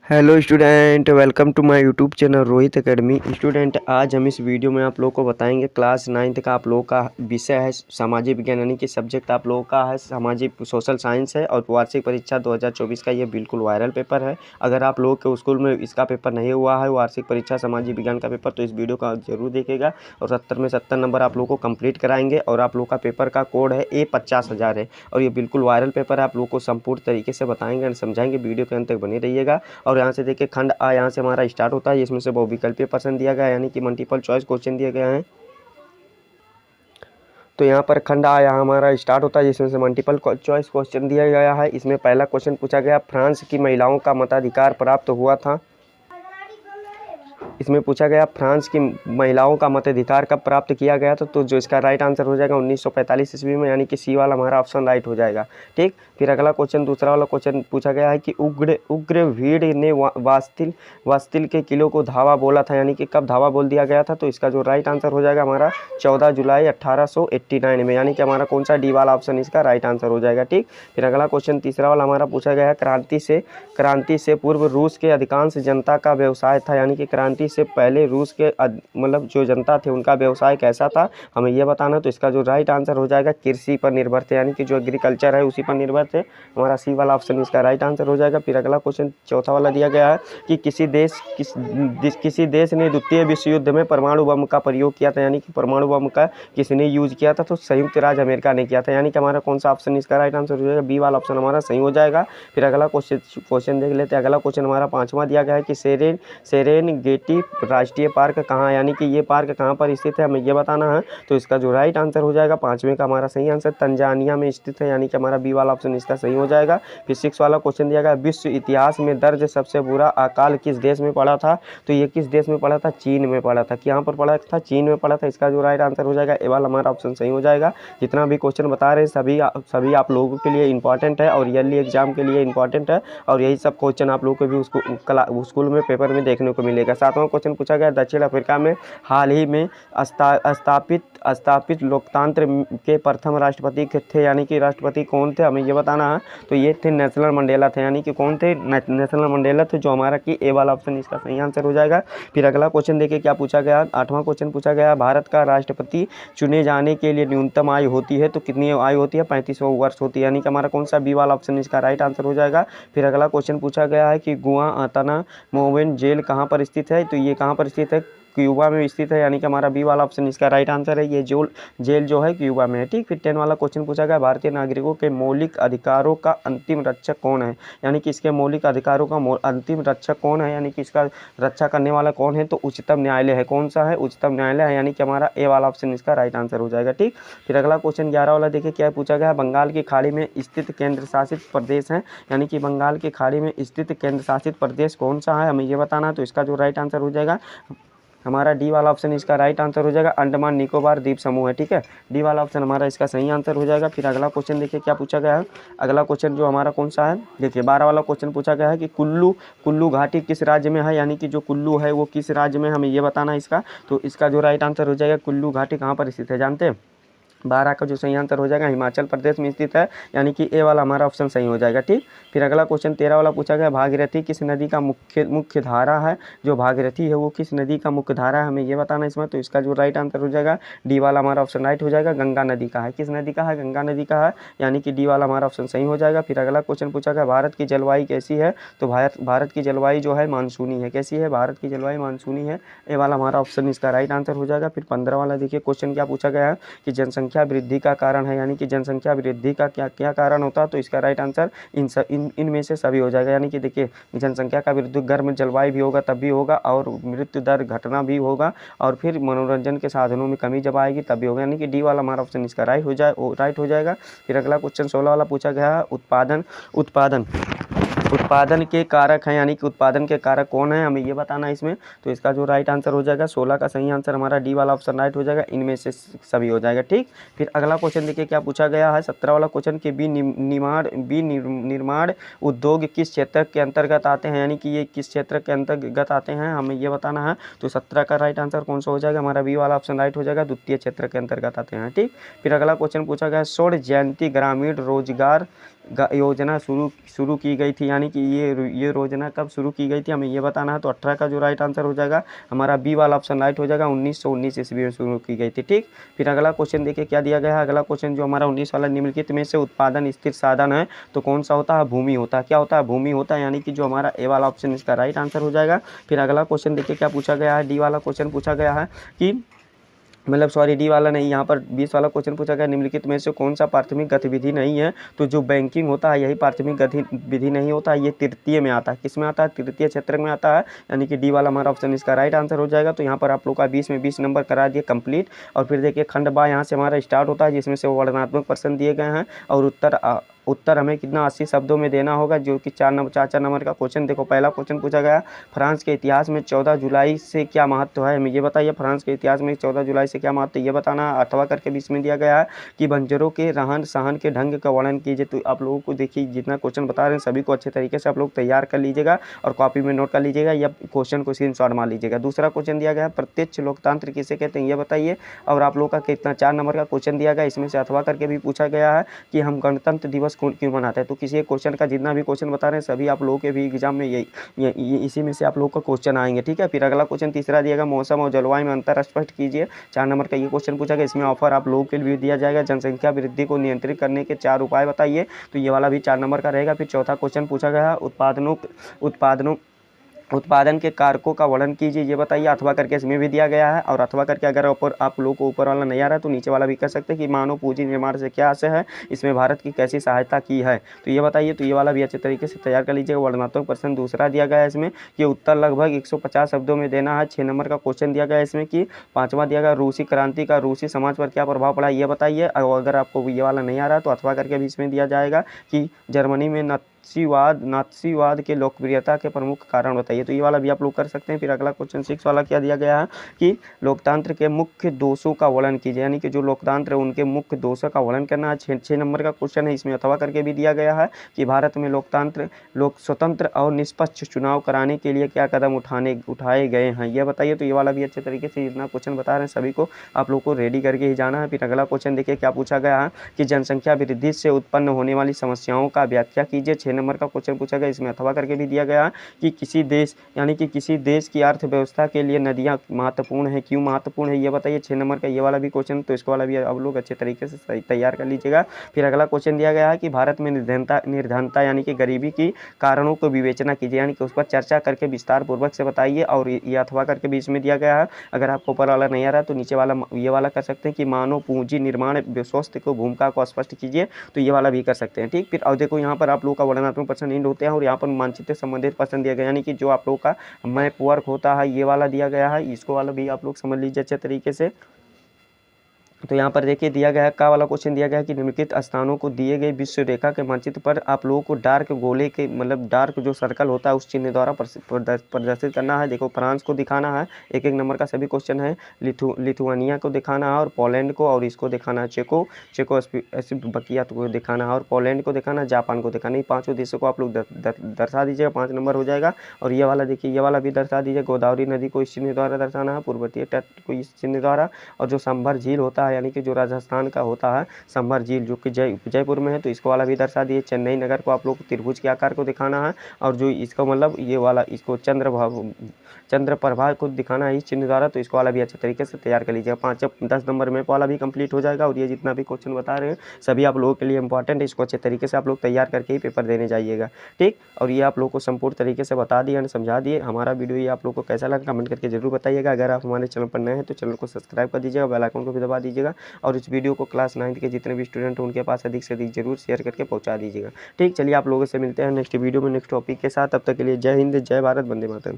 Hello student, welcome to my YouTube channel Rohit academy. Student, आज हम इस वीडियो में आप लोगों को बताएंगे क्लास 9th का आप लोगों का विषय है सामाजिक विज्ञान, यानी कि सब्जेक्ट आप लोगों का है सामाजिक सोशल साइंस है और वार्षिक परीक्षा 2024 का ये बिल्कुल वायरल पेपर है। अगर आप लोगों के स्कूल में इसका पेपर नहीं हुआ है वार्षिक परीक्षा सामाजिक विज्ञान का पेपर, तो इस वीडियो का जरूर देखेगा और 70 में 70 नंबर आप लोगों को कंप्लीट कराएंगे। और आप लोगों का पेपर का कोड है A50,000 है और ये बिल्कुल वायरल पेपर है। आप लोगों को संपूर्ण तरीके से बताएंगे और समझाएंगे, वीडियो के अंत तक बने रहिएगा। और यहाँ से देखिए खंड आ यहाँ से हमारा स्टार्ट होता है, इसमें से बहुविकल्पीय प्रश्न दिया गया है, यानी कि मल्टीपल चॉइस क्वेश्चन दिए गए हैं। तो यहाँ पर खंड आ यहाँ हमारा स्टार्ट होता है, जिसमें से मल्टीपल चॉइस क्वेश्चन दिया गया है। इसमें पहला क्वेश्चन पूछा गया, फ्रांस की महिलाओं का मताधिकार प्राप्त हुआ था। इसमें पूछा गया फ्रांस की महिलाओं का मताधिकार कब प्राप्त किया गया था, तो जो इसका राइट आंसर हो जाएगा 1945 ईस्वी में, यानी कि सी वाला हमारा ऑप्शन राइट हो जाएगा। ठीक, फिर अगला क्वेश्चन दूसरा वाला क्वेश्चन पूछा गया है कि उग्र भीड़ ने वास्तिल के किले को धावा बोला था, यानी कि कब धावा बोल दिया गया था, तो इसका जो राइट आंसर हो जाएगा हमारा 14 जुलाई 1889 में, यानी कि हमारा कौन सा डी वाला ऑप्शन इसका राइट आंसर हो जाएगा। ठीक, फिर अगला क्वेश्चन तीसरा वाला हमारा पूछा गया है क्रांति से पूर्व रूस के अधिकांश जनता का व्यवसाय था, यानी कि क्रांति से पहले रूस के मतलब जो जनता थे उनका व्यवसाय कैसा था, हमें यह बताना। तो इसका जो राइट आंसर हो जाएगा कृषि पर निर्भर थे, यानी कि जो एग्रीकल्चर है उसी पर निर्भर थे। हमारा सी वाला ऑप्शन इसका राइट आंसर हो जाएगा। फिर अगला क्वेश्चन चौथा वाला दिया गया है कि किसी देश ने द्वितीय विश्व युद्ध में परमाणु बम का प्रयोग किया था, यानी कि परमाणु बम का किसने यूज किया था, तो संयुक्त राज्य अमेरिका ने किया था, यानी कि हमारा कौन सा ऑप्शन इसका राइट आंसर हो जाएगा, बी वाला ऑप्शन हमारा सही हो जाएगा। फिर अगला क्वेश्चन देख लेते हैं। अगला क्वेश्चन हमारा पांचवा दिया गया है कि सेरेनगेटी राष्ट्रीय पार्क कहाँ है, यानी कि ये पार्क कहाँ पर स्थित है, हमें ये बताना है। तो इसका जो राइट आंसर हो जाएगा पांचवें का हमारा सही आंसर तंजानिया में स्थित है, यानी कि हमारा बी वाला ऑप्शन इसका सही हो जाएगा। फिर सिक्स वाला क्वेश्चन दिया गया, विश्व इतिहास में दर्ज सबसे बुरा अकाल किस देश में पड़ा था, तो ये किस देश में पड़ा था, चीन में पड़ा था। यहाँ पर पड़ा था, चीन में पड़ा था। इसका जो राइट आंसर हो जाएगा ए वाला हमारा ऑप्शन सही हो जाएगा। जितना भी क्वेश्चन बता रहे हैं सभी आप लोगों के लिए इंपॉर्टेंट है और ईयरली एग्जाम के लिए इंपॉर्टेंट है, और यही सब क्वेश्चन आप लोगों को भी उसको स्कूल में पेपर में देखने को मिलेगा। सातवां क्वेश्चन पूछा गया, दक्षिण अफ्रीका में हाल ही में स्थापित लोकतंत्र के प्रथम राष्ट्रपति थे, यानी कि राष्ट्रपति कौन थे, हमें ये बताना है। तो ये थे नेल्सन मंडेला थे, यानी कि कौन थे, नेल्सन मंडेला थे, जो हमारा कि ए वाला ऑप्शन इसका सही आंसर हो जाएगा। फिर अगला क्वेश्चन देखिए क्या पूछा गया, आठवां क्वेश्चन पूछा गया, भारत का राष्ट्रपति चुने जाने के लिए न्यूनतम आयु होती है, तो कितनी आयु होती है, 35 वर्ष होती है, यानी कि हमारा कौन सा बी वाला ऑप्शन इसका राइट आंसर हो जाएगा। फिर अगला क्वेश्चन पूछा गया है कि गुआंतानामो जेल कहाँ पर स्थित है, तो ये कहाँ पर स्थित है, क्यूबा में स्थित है, यानी कि हमारा बी वाला ऑप्शन इसका राइट आंसर है। ये जेल जो है क्यूबा में है। ठीक, फिर 10 वाला क्वेश्चन पूछा गया, भारतीय नागरिकों के मौलिक अधिकारों का अंतिम रक्षक कौन है, यानी कि इसके मौलिक अधिकारों का अंतिम रक्षक कौन है, यानी कि इसका रक्षा करने वाला कौन है, तो उच्चतम न्यायालय है। कौन सा है, उच्चतम न्यायालय है, यानी कि हमारा ए वाला ऑप्शन इसका राइट आंसर हो जाएगा। ठीक, फिर अगला क्वेश्चन 11 वाला देखिए क्या पूछा गया, बंगाल की खाड़ी में स्थित केंद्र शासित प्रदेश है, यानी कि बंगाल की खाड़ी में स्थित केंद्र शासित प्रदेश कौन सा है, हमें ये बताना। तो इसका जो राइट आंसर हो जाएगा हमारा डी वाला ऑप्शन इसका राइट आंसर हो जाएगा, अंडमान निकोबार द्वीप समूह है। ठीक है, डी वाला ऑप्शन हमारा इसका सही आंसर हो जाएगा। फिर अगला क्वेश्चन देखिए क्या पूछा गया है। अगला क्वेश्चन जो हमारा कौन सा है, देखिए 12 वाला क्वेश्चन पूछा गया है कि कुल्लू घाटी किस राज्य में है, यानी कि जो कुल्लू है वो किस राज्य में, हमें ये बताना है इसका। तो इसका जो राइट आंसर हो जाएगा, कुल्लू घाटी कहाँ पर स्थित है जानते हैं, 12 का जो सही आंसर हो जाएगा हिमाचल प्रदेश में स्थित है, यानी कि ए वाला हमारा ऑप्शन सही हो जाएगा। ठीक, फिर अगला क्वेश्चन 13 वाला पूछा गया, भागीरथी किस नदी का मुख्य धारा है, जो भागीरथी है वो किस नदी का मुख्य धारा है, हमें ये बताना इसमें। तो इसका जो राइट आंसर हो जाएगा डी वाला हमारा ऑप्शन राइट हो जाएगा, गंगा नदी का है। किस नदी का है, गंगा नदी का है, यानी कि डी वाला हमारा ऑप्शन सही हो जाएगा। फिर अगला क्वेश्चन पूछा गया, भारत की जलवायु कैसी है, तो भारत की जलवायु जो है मानसूनी है। कैसी है, भारत की जलवायु मानसूनी है, ए वाला हमारा ऑप्शन इसका राइट आंसर हो जाएगा। फिर 15 वाला देखिए क्वेश्चन क्या पूछा गया है कि जनसंख्या वृद्धि का कारण है, यानी कि जनसंख्या वृद्धि का क्या क्या कारण होता है, तो इसका राइट आंसर इनमें से सभी हो जाएगा। यानी कि देखिए जनसंख्या का वृद्धि, गर्म जलवायु भी होगा तब भी होगा, और मृत्यु दर घटना भी होगा, और फिर मनोरंजन के साधनों में कमी जब आएगी तब भी होगा, यानी कि डी वाला हमारा ऑप्शन इसका राइट हो जाएगा। फिर अगला क्वेश्चन 16 वाला पूछा गया है, उत्पादन के कारक हैं, यानी कि उत्पादन के कारक कौन है, हमें ये बताना है इसमें। तो इसका जो राइट आंसर हो जाएगा 16 का सही आंसर हमारा डी वाला ऑप्शन राइट हो जाएगा, इनमें से सभी हो जाएगा। ठीक, फिर अगला क्वेश्चन देखिए क्या पूछा गया है, 17 वाला क्वेश्चन कि निर्माण उद्योग किस क्षेत्र के अंतर्गत आते हैं, यानी कि ये किस क्षेत्र के अंतर्गत आते हैं, हमें ये बताना है। तो 17 का राइट आंसर कौन सा हो जाएगा, हमारा बी वाला ऑप्शन राइट हो जाएगा, द्वितीय क्षेत्र के अंतर्गत आते हैं। ठीक, फिर अगला क्वेश्चन पूछा गया, स्वर्ण जयंती ग्रामीण रोजगार योजना शुरू शुरू की गई थी, यानी कि ये योजना कब शुरू की गई थी हमें ये बताना है। तो 18 का जो राइट आंसर हो जाएगा हमारा बी वाला ऑप्शन राइट हो जाएगा, 1919 ईस्वी में शुरू की गई थी। ठीक, फिर अगला क्वेश्चन देखिए क्या दिया गया है। अगला क्वेश्चन जो हमारा 19 वाला, निम्नलिखित में से उत्पादन स्थिर साधन है तो कौन सा होता है? भूमि होता है। क्या होता है? भूमि होता है, यानी कि जो हमारा ए वाला ऑप्शन इसका राइट आंसर हो जाएगा। फिर अगला क्वेश्चन देखिए क्या पूछा गया है। डी वाला क्वेश्चन पूछा गया है कि मतलब सॉरी डी वाला नहीं, यहाँ पर 20 वाला क्वेश्चन पूछा गया, निम्नलिखित में से कौन सा प्राथमिक गतिविधि नहीं है? तो जो बैंकिंग होता है यही प्राथमिक गतिविधि नहीं होता है, ये तृतीय में आता है। किस में आता है? तृतीय क्षेत्र में आता है, यानी कि डी वाला हमारा ऑप्शन इसका राइट आंसर हो जाएगा। तो यहाँ पर आप लोग का 20 में 20 नंबर करा दिए कंप्लीट। और फिर देखिए खंड बा यहाँ से हमारा स्टार्ट होता है, जिसमें से वर्णनात्मक प्रश्न दिए गए हैं और उत्तर हमें कितना 80 शब्दों में देना होगा, जो कि 4 नंबर का क्वेश्चन। देखो पहला क्वेश्चन पूछा गया, फ्रांस के इतिहास में 14 जुलाई से क्या महत्व है? हमें ये बताइए फ्रांस के इतिहास में 14 जुलाई से क्या महत्व है ये बताना। अथवा करके बीच में दिया गया है कि बंजरों के रहन सहन के ढंग का वर्णन कीजिए। तो आप लोगों को देखिए जितना क्वेश्चन बता रहे हैं सभी को अच्छे तरीके से आप लोग तैयार कर लीजिएगा और कॉपी में नोट कर लीजिएगा या क्वेश्चन को स्क्रीनशॉट मार लीजिएगा। दूसरा क्वेश्चन दिया गया है, प्रत्यक्ष लोकतंत्र किसे कहते हैं ये बताइए। और आप लोग का कितना 4 नंबर का क्वेश्चन दिया गया, इसमें से अथवा करके भी पूछा गया है कि हम गणतंत्र दिवस क्यों मनाते हैं। तो किसी एक क्वेश्चन का जितना भी क्वेश्चन बता रहे हैं सभी आप लोगों के भी एग्जाम में इसी में से आप लोगों का क्वेश्चन आएंगे। ठीक है, फिर अगला क्वेश्चन तीसरा दिएगा, मौसम और जलवायु में अंतर स्पष्ट कीजिए। 4 नंबर का ये क्वेश्चन पूछा गया, इसमें ऑफर आप लोगों के लिए दिया जाएगा, जनसंख्या वृद्धि को नियंत्रित करने के 4 उपाय बताइए। तो ये वाला भी 4 नंबर का रहेगा। फिर चौथा क्वेश्चन पूछा गया, उत्पादन के कारकों का वर्णन कीजिए ये बताइए। अथवा करके इसमें भी दिया गया है। और अथवा करके अगर ऊपर आप लोग को ऊपर वाला नहीं आ रहा है तो नीचे वाला भी कर सकते हैं कि मानव पूंजी निर्माण से क्या आशय है, इसमें भारत की कैसी सहायता की है, तो ये बताइए। तो ये वाला भी अच्छे तरीके से तैयार कर लीजिएगा। वर्णनात्मक प्रश्न दूसरा दिया गया है इसमें कि उत्तर लगभग 150 शब्दों में देना है। 6 नंबर का क्वेश्चन दिया गया है इसमें कि पांचवा दिया गया, रूसी क्रांति का रूसी समाज पर क्या प्रभाव पड़ा ये बताइए। अगर आपको ये वाला नहीं आ रहा तो अथवा करके भी इसमें दिया जाएगा कि जर्मनी में नात्सीवाद के लोकप्रियता के प्रमुख कारण बताइए। तो ये वाला भी आप लोग कर सकते हैं। फिर अगला क्वेश्चन 6 वाला क्या दिया गया है कि लोकतंत्र के मुख्य दोषों का वर्णन कीजिए, यानी कि जो लोकतंत्र है उनके मुख्य दोषों का वर्णन करना है। 6 नंबर का क्वेश्चन है, इसमें अथवा करके भी दिया गया है कि भारत में स्वतंत्र और निष्पक्ष चुनाव कराने के लिए क्या कदम उठाए गए हैं यह बताइए। तो ये वाला भी अच्छे तरीके से जितना क्वेश्चन बता रहे हैं सभी को आप लोग को रेडी करके ही जाना है। फिर अगला क्वेश्चन देखिए क्या पूछा गया है कि जनसंख्या वृद्धि से उत्पन्न होने वाली समस्याओं का व्याख्या कीजिए। 6 नंबर का क्वेश्चन पूछा गया, इसमें अथवा करके भी दिया गया कि किसी देश की अर्थव्यवस्था के लिए नदियां महत्वपूर्ण है, क्यों महत्वपूर्ण है ये बताइए। 6 नंबर का ये वाला भी क्वेश्चन, तो इसको वाला भी आप लोग अच्छे तरीके से तैयार कर लीजिएगा। फिर अगला क्वेश्चन दिया गया है कि भारत में निर्धनता यानी कि गरीबी की कारणों को विवेचना कीजिए, यानी कि उस पर चर्चा करके विस्तार पूर्वक से बताइए। और ये अथवा करके बीच में दिया गया है, अगर आपको ऊपर वाला नहीं आ रहा तो नीचे वाला ये वाला कर सकते हैं कि मानव पूंजी निर्माण स्वास्थ्य को भूमिका को स्पष्ट कीजिए। तो ये वाला भी कर सकते हैं। ठीक, फिर और देखो यहाँ पर आप लोग का वर्णनात्मक प्रश्न इंड होते हैं और यहाँ पर मानचित्र संबंधित प्रश्न दिया गया, यानी कि जो आप लोग का मैप वर्क होता है ये वाला दिया गया है। इसको वाला भी आप लोग समझ लीजिए अच्छे तरीके से। तो यहाँ पर देखिए दिया गया है का वाला क्वेश्चन दिया गया है कि निम्नलिखित स्थानों को दिए गए विश्व रेखा के मानचित्र पर आप लोगों को डार्क गोले के मतलब डार्क जो सर्कल होता है उस चिन्ह द्वारा प्रदर्शित करना है। देखो फ्रांस को दिखाना है, एक नंबर का सभी क्वेश्चन है। लिथुआनिया को दिखाना है और पोलैंड को, और इसको दिखाना है चेकोस्लोवाकिया को दिखाना है और पोलैंड को दिखाना है, जापान को दिखाना है। 5 देशों को आप लोग दर्शा दीजिएगा, 5 नंबर हो जाएगा। और ये वाला देखिए ये वाला भी दर्शा दीजिए, गोदावरी नदी को इस चिन्ह द्वारा दर्शाना है, पूर्वतीय तट को इस चिन्ह द्वारा। और जो संभर झील होता है यानी कि जो राजस्थान का होता है संभर झील जो कि जयपुर में है, तो इसको वाला भी दर्शा दिए। चेन्नई नगर को आप लोग त्रिभुज के आकार को दिखाना है और जो इसका मतलब ये वाला इसको चंद्रप्रभा को दिखाना है इस चिन्ह द्वारा। तो इसको वाला भी अच्छे तरीके से तैयार कर लीजिएगा। 5-10 नंबर में वाला भी कंप्लीट हो जाएगा। और ये जितना भी क्वेश्चन बता रहे हैं सभी आप लोगों के लिए इंपॉर्टेंट है, इसको अच्छे तरीके से आप लोग तैयार करके ही पेपर देने जाइएगा। ठीक, और ये आप लोग को संपूर्ण तरीके से बता दिया समझा दिए। हमारा वीडियो ये आप लोग को कैसा लगा कमेंट करके जरूर बताइएगा। अगर आप हमारे चैनल पर नए हैं तो चैनल को सब्सक्राइब कर दीजिएगा, बेल आइकन को भी दबा दीजिएगा। और इस वीडियो को क्लास 9 के जितने भी स्टूडेंट हैं उनके पास अधिक से अधिक जरूर शेयर करके पहुंचा दीजिएगा। ठीक, चलिए आप लोगों से मिलते हैं नेक्स्ट वीडियो में नेक्स्ट टॉपिक के साथ। तब तक के लिए जय हिंद, जय भारत, वंदे मातरम।